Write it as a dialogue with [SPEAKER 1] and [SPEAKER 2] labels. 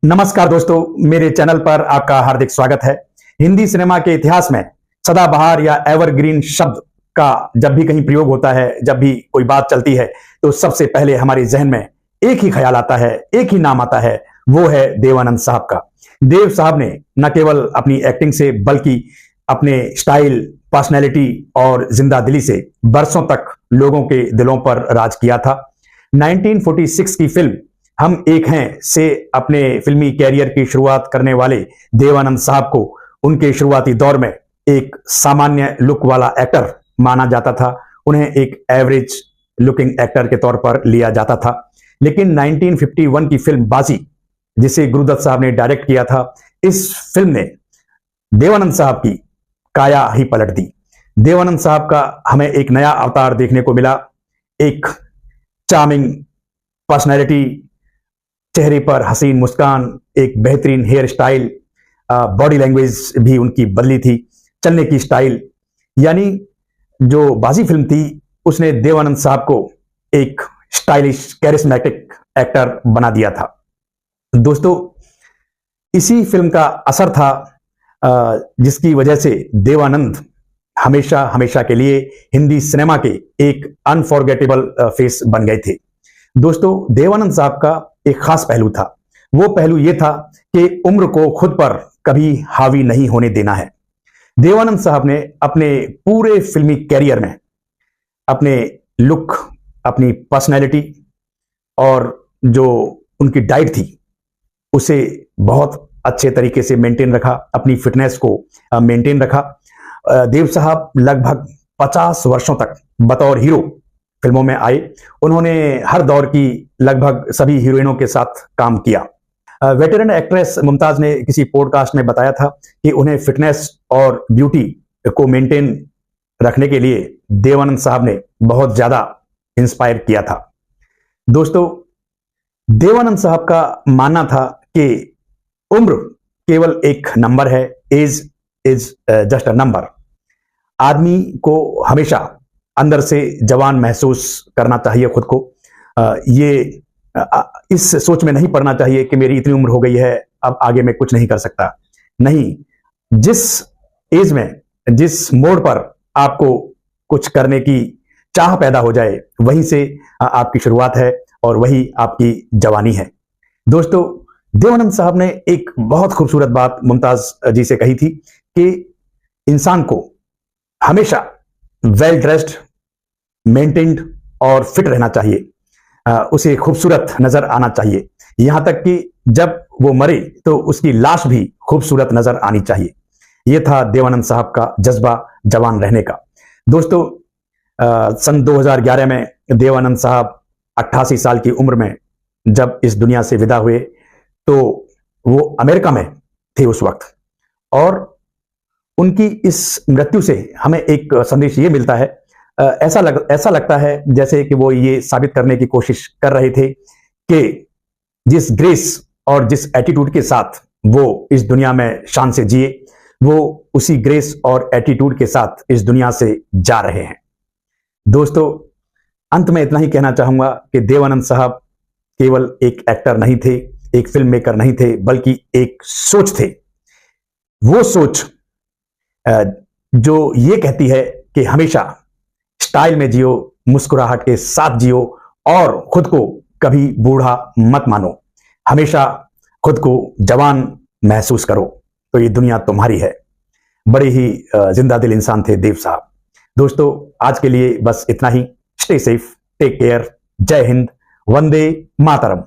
[SPEAKER 1] नमस्कार दोस्तों, मेरे चैनल पर आपका हार्दिक स्वागत है। हिंदी सिनेमा के इतिहास में सदाबहार या एवरग्रीन शब्द का जब भी कहीं प्रयोग होता है, जब भी कोई बात चलती है, तो सबसे पहले हमारे जहन में एक ही ख्याल आता है, एक ही नाम आता है, वो है देव आनंद साहब का। देव साहब ने न केवल अपनी एक्टिंग से बल्कि अपने स्टाइल, पर्सनैलिटी और जिंदा दिली से बरसों तक लोगों के दिलों पर राज किया था। 1946 की फिल्म हम एक हैं से अपने फिल्मी कैरियर की शुरुआत करने वाले देव आनंद साहब को उनके शुरुआती दौर में एक सामान्य लुक वाला एक्टर माना जाता था। उन्हें एक एवरेज लुकिंग एक्टर के तौर पर लिया जाता था। लेकिन 1951 की फिल्म बाजी, जिसे गुरुदत्त साहब ने डायरेक्ट किया था, इस फिल्म ने देव आनंद साहब की काया ही पलट दी। देव आनंद साहब का हमें एक नया अवतार देखने को मिला। एक चार्मिंग पर्सनैलिटी, चेहरे पर हसीन मुस्कान, एक बेहतरीन हेयर स्टाइल, बॉडी लैंग्वेज भी उनकी बदली थी, चलने की स्टाइल। यानी जो बाजी फिल्म थी उसने देव आनंद साहब को एक स्टाइलिश, कैरिस्मेटिक एक्टर बना दिया था। दोस्तों, इसी फिल्म का असर था जिसकी वजह से देव आनंद हमेशा हमेशा के लिए हिंदी सिनेमा के एक अनफॉरगेटेबल फेस बन गए थे। दोस्तों, देव आनंद साहब का एक खास पहलू था। वो पहलू ये था कि उम्र को खुद पर कभी हावी नहीं होने देना है। देव आनंद साहब ने अपने पूरे फिल्मी कैरियर में अपने लुक, अपनी पर्सनैलिटी और जो उनकी डाइट थी उसे बहुत अच्छे तरीके से मेंटेन रखा, अपनी फिटनेस को मेंटेन रखा। देव साहब लगभग 50 वर्षों तक बतौर हीरो फिल्मों में आए। उन्होंने हर दौर की लगभग सभी हीरोइनों के साथ काम किया। वेटरन एक्ट्रेस मुमताज ने किसी पॉडकास्ट में बताया था कि उन्हें फिटनेस और ब्यूटी को मेंटेन रखने के लिए देव आनंद साहब ने बहुत ज्यादा इंस्पायर किया था। दोस्तों, देव आनंद साहब का मानना था कि उम्र केवल एक नंबर है, age is just a number. आदमी को हमेशा अंदर से जवान महसूस करना चाहिए खुद को। इस सोच में नहीं पड़ना चाहिए कि मेरी इतनी उम्र हो गई है, अब आगे मैं कुछ नहीं कर सकता। नहीं, जिस एज में, जिस मोड़ पर आपको कुछ करने की चाह पैदा हो जाए, वहीं से आपकी शुरुआत है और वही आपकी जवानी है। दोस्तों, देव आनंद साहब ने एक बहुत खूबसूरत बात मुमताज जी से कही थी कि इंसान को हमेशा वेल ड्रेस्ड, मेंटेन्ड और फिट रहना चाहिए। उसे खूबसूरत नजर आना चाहिए। यहां तक कि जब वो मरे तो उसकी लाश भी खूबसूरत नजर आनी चाहिए। यह था देव आनंद साहब का जज्बा जवान रहने का। दोस्तों, सन 2011 में देव आनंद साहब 88 साल की उम्र में जब इस दुनिया से विदा हुए तो वो अमेरिका में थे उस वक्त। और उनकी इस मृत्यु से हमें एक संदेश ये मिलता है, ऐसा लगता है जैसे कि वो ये साबित करने की कोशिश कर रहे थे कि जिस ग्रेस और जिस एटीट्यूड के साथ वो इस दुनिया में शान से जिए, वो उसी ग्रेस और एटीट्यूड के साथ इस दुनिया से जा रहे हैं। दोस्तों, अंत में इतना ही कहना चाहूंगा कि देव आनंद साहब केवल एक एक्टर नहीं थे, एक फिल्म मेकर नहीं थे, बल्कि एक सोच थे। वो सोच जो ये कहती है कि हमेशा स्टाइल में जियो, मुस्कुराहट के साथ जियो और खुद को कभी बूढ़ा मत मानो। हमेशा खुद को जवान महसूस करो, तो ये दुनिया तुम्हारी है। बड़े ही जिंदा दिल इंसान थे देव साहब। दोस्तों, आज के लिए बस इतना ही। स्टे सेफ, टेक केयर, जय हिंद, वंदे मातरम।